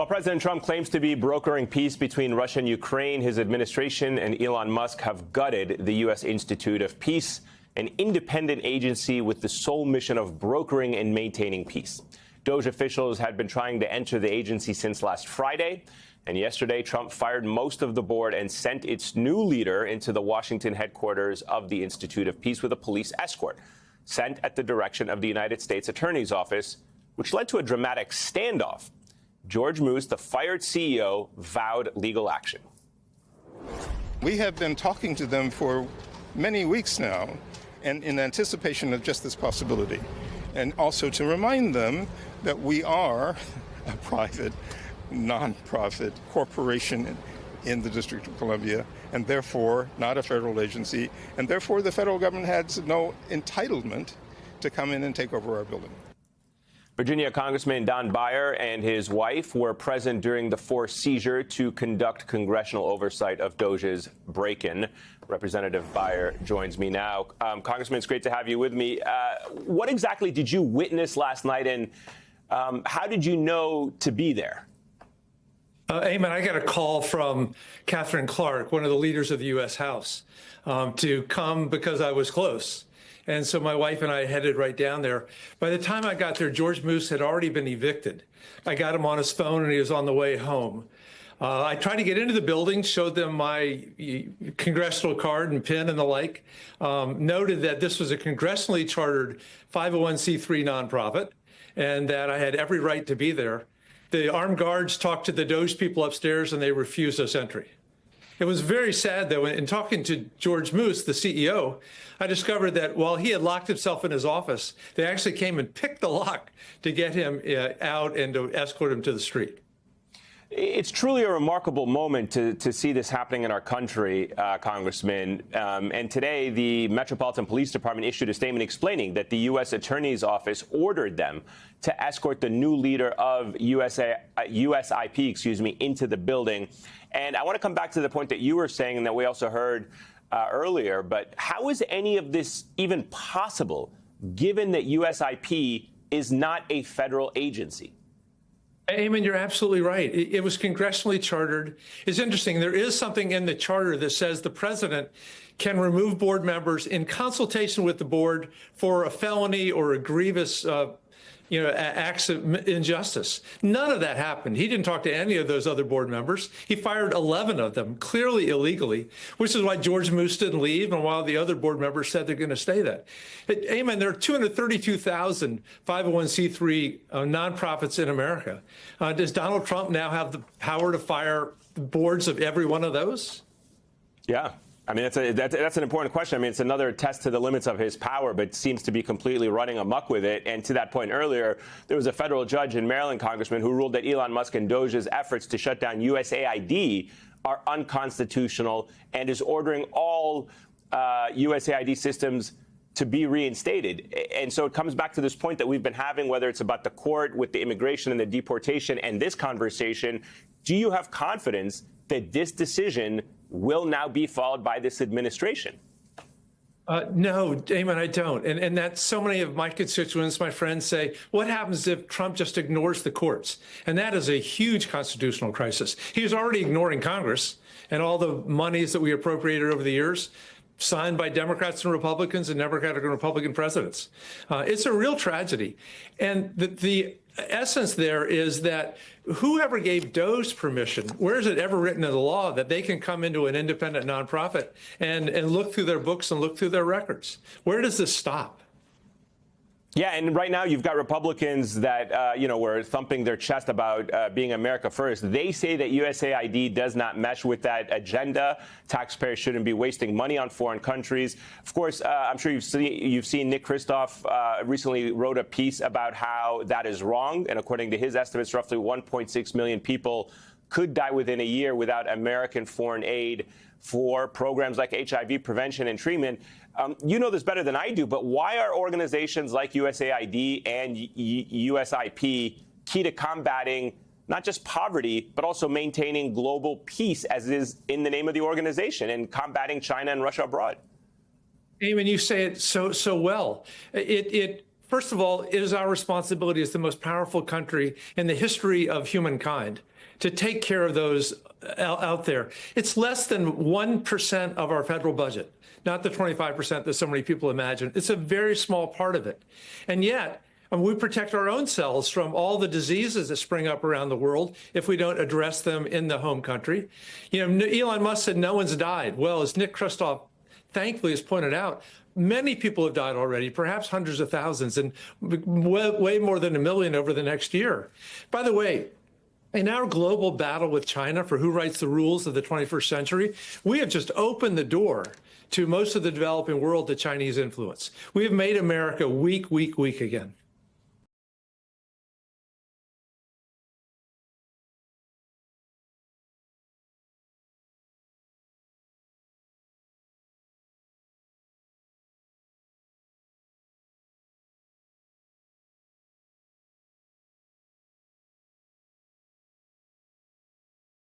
While President Trump claims to be brokering peace between Russia and Ukraine, his administration and Elon Musk have gutted the U.S. Institute of Peace, an independent agency with the sole mission of brokering and maintaining peace. DOJ officials had been trying to enter the agency since last Friday, and yesterday Trump fired most of the board and sent its new leader into the Washington headquarters of the Institute of Peace with a police escort, sent at the direction of the United States Attorney's Office, which led to a dramatic standoff. George Moose, the fired CEO, vowed legal action. We have been talking to them for many weeks now, and in anticipation of just this possibility, and also to remind them that we are a private, nonprofit corporation in the District of Columbia, and therefore not a federal agency, and therefore the federal government has no entitlement to come in and take over our building. Virginia Congressman Don Beyer and his wife were present during the forced seizure to conduct congressional oversight of DOJ's break-in. Representative Beyer joins me now. Congressman, it's great to have you with me. What exactly did you witness last night, and how did you know to be there? Eamon, I got a call from Katherine Clark, one of the leaders of the U.S. House, to come because I was close. And so my wife and I headed right down there. By the time I got there, George Moose had already been evicted. I got him on his phone, and he was on the way home. I tried to get into the building, showed them my congressional card and pin and the like, noted that this was a congressionally chartered 501c3 nonprofit and that I had every right to be there. The armed guards talked to the DOJ people upstairs, and they refused us entry. It was very sad, though, in talking to George Moose, the CEO, I discovered that while he had locked himself in his office, they actually came and picked the lock to get him out and to escort him to the street. It's truly a remarkable moment to see this happening in our country, Congressman. And today, the Metropolitan Police Department issued a statement explaining that the U.S. Attorney's Office ordered them to escort the new leader of USIP, into the building. And I want to come back to the point that you were saying and that we also heard earlier. But how is any of this even possible, given that USIP is not a federal agency? Eamon, you're absolutely right. It was congressionally chartered. It's interesting. There is something in the charter that says the president can remove board members in consultation with the board for a felony or a grievous acts of injustice. None of that happened. He didn't talk to any of those other board members. He fired 11 of them, clearly illegally, which is why George Moose didn't leave and while the other board members said they're going to stay there. Eamon, there are 232,000 501c3 nonprofits in America. Does Donald Trump now have the power to fire the boards of every one of those? Yeah. I mean, that's an important question. I mean, it's another test to the limits of his power, but seems to be completely running amok with it. And to that point earlier, there was a federal judge in Maryland, Congressman, who ruled that Elon Musk and DOJ's efforts to shut down USAID are unconstitutional and is ordering all USAID systems to be reinstated. And so it comes back to this point that we've been having, whether it's about the court with the immigration and the deportation and this conversation. Do you have confidence that this decision will now be followed by this administration? No, Eamon, I don't. And that's so many of my constituents, my friends say, what happens if Trump just ignores the courts? And that is a huge constitutional crisis. He was already ignoring Congress and all the monies that we appropriated over the years, signed by Democrats and Republicans and Democratic and Republican presidents. It's a real tragedy. And the essence there is that whoever gave DOJ permission, where is it ever written in the law that they can come into an independent nonprofit and look through their books and look through their records? Where does this stop? Yeah, and right now you've got Republicans that, were thumping their chest about being America first. They say that USAID does not mesh with that agenda. Taxpayers shouldn't be wasting money on foreign countries. Of course, I'm sure you've seen Nick Kristof recently wrote a piece about how that is wrong. And according to his estimates, roughly 1.6 million people could die within a year without American foreign aid for programs like HIV prevention and treatment. You know this better than I do, but why are organizations like USAID and USIP key to combating not just poverty, but also maintaining global peace, as is in the name of the organization, and combating China and Russia abroad? Eamon, you say it so well. It First of all, it is our responsibility as the most powerful country in the history of humankind to take care of those out there. It's less than 1% of our federal budget, not the 25% that so many people imagine. It's a very small part of it. And yet, we protect our own selves from all the diseases that spring up around the world if we don't address them in the home country. You know, Elon Musk said no one's died. Well, as Nick Kristof thankfully has pointed out, many people have died already, perhaps hundreds of thousands, and way more than 1 million over the next year. By the way, in our global battle with China for who writes the rules of the 21st century, we have just opened the door to most of the developing world to Chinese influence. We have made America weak, weak, weak again.